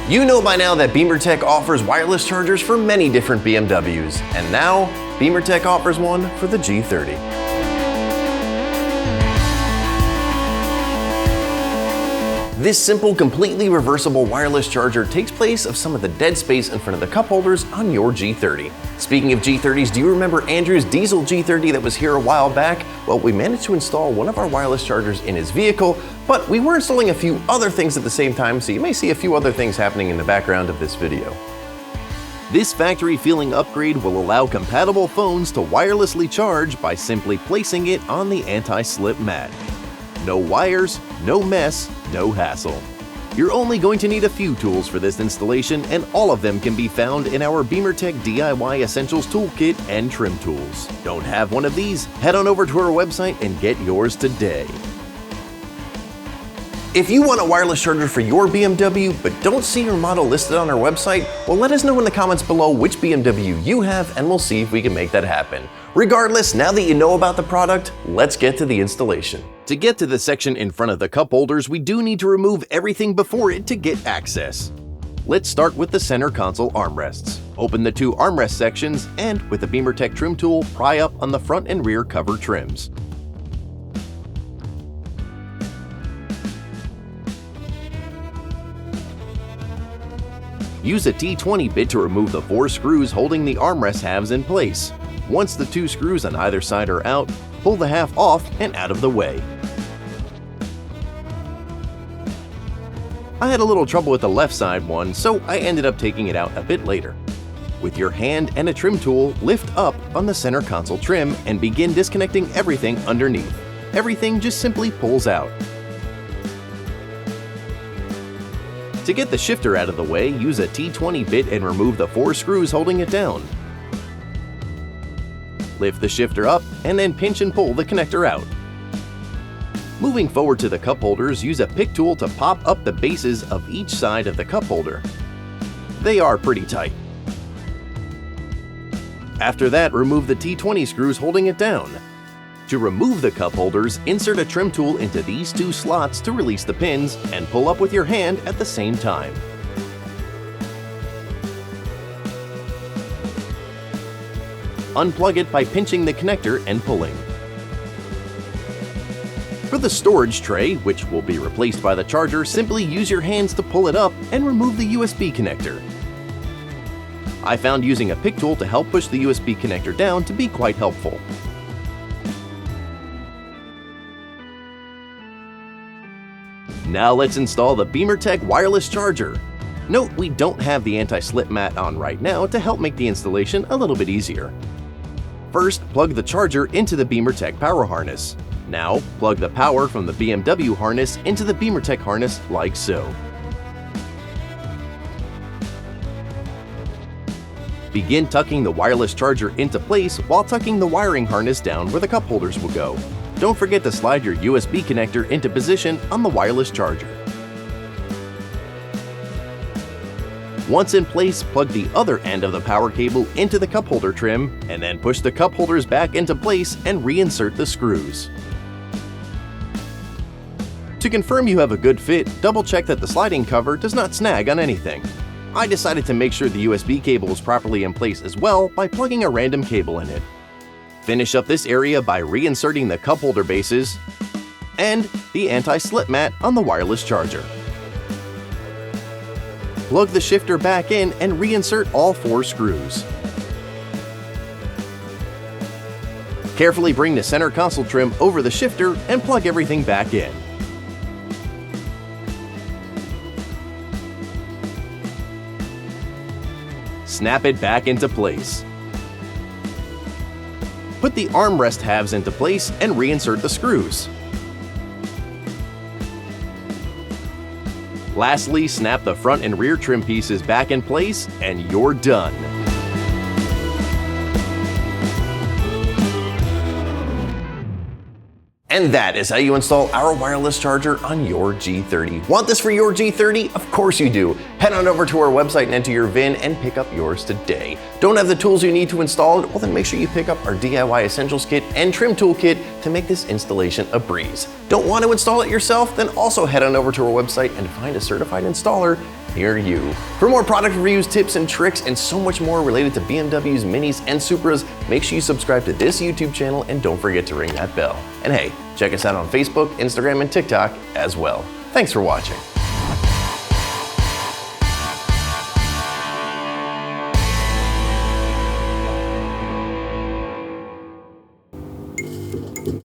You know by now that BeamerTech offers wireless chargers for many different BMWs, and now BeamerTech offers one for the G30. This simple, completely reversible wireless charger takes place of some of the dead space in front of the cup holders on your G30. Speaking of G30s, do you remember Andrew's diesel G30 that was here a while back? Well, we managed to install one of our wireless chargers in his vehicle, but we were installing a few other things at the same time, so you may see a few other things happening in the background of this video. This factory feeling upgrade will allow compatible phones to wirelessly charge by simply placing it on the anti-slip mat. No wires, no mess, no hassle. You're only going to need a few tools for this installation, and all of them can be found in our BeamerTech DIY Essentials Toolkit and trim tools. Don't have one of these? Head on over to our website and get yours today. If you want a wireless charger for your BMW but don't see your model listed on our website, well, let us know in the comments below which BMW you have and we'll see if we can make that happen. Regardless, now that you know about the product, let's get to the installation. To get to the section in front of the cup holders, we do need to remove everything before it to get access. Let's start with the center console armrests. Open the two armrest sections and, with the BeamerTech trim tool, pry up on the front and rear cover trims. Use a T20 bit to remove the 4 screws holding the armrest halves in place. Once the 2 screws on either side are out, pull the half off and out of the way. I had a little trouble with the left side one, so I ended up taking it out a bit later. With your hand and a trim tool, lift up on the center console trim and begin disconnecting everything underneath. Everything just simply pulls out. To get the shifter out of the way, use a T20 bit and remove the 4 screws holding it down. Lift the shifter up and then pinch and pull the connector out. Moving forward to the cup holders, use a pick tool to pop up the bases of each side of the cup holder. They are pretty tight. After that, remove the T20 screws holding it down. To remove the cup holders, insert a trim tool into these 2 slots to release the pins and pull up with your hand at the same time. Unplug it by pinching the connector and pulling. For the storage tray, which will be replaced by the charger, simply use your hands to pull it up and remove the USB connector. I found using a pick tool to help push the USB connector down to be quite helpful. Now let's install the BeamerTech wireless charger. Note we don't have the anti-slip mat on right now to help make the installation a little bit easier. First, plug the charger into the BeamerTech power harness. Now, plug the power from the BMW harness into the BeamerTech harness like so. Begin tucking the wireless charger into place while tucking the wiring harness down where the cup holders will go. Don't forget to slide your USB connector into position on the wireless charger. Once in place, plug the other end of the power cable into the cup holder trim, and then push the cup holders back into place and reinsert the screws. To confirm you have a good fit, double check that the sliding cover does not snag on anything. I decided to make sure the USB cable is properly in place as well by plugging a random cable in it. Finish up this area by reinserting the cup holder bases and the anti-slip mat on the wireless charger. Plug the shifter back in and reinsert all 4 screws. Carefully bring the center console trim over the shifter and plug everything back in. Snap it back into place. Put the armrest halves into place and reinsert the screws. Lastly, snap the front and rear trim pieces back in place and you're done. And that is how you install our wireless charger on your G30. Want this for your G30? Of course you do. Head on over to our website and enter your VIN and pick up yours today. Don't have the tools you need to install it? Well, then make sure you pick up our DIY Essentials Kit and Trim Tool Kit to make this installation a breeze. Don't want to install it yourself? Then also head on over to our website and find a certified installer near you. For more product reviews, tips and tricks, and so much more related to BMWs, Minis, and Supras, make sure you subscribe to this YouTube channel and don't forget to ring that bell. And hey, check us out on Facebook, Instagram, and TikTok as well. Thanks for watching.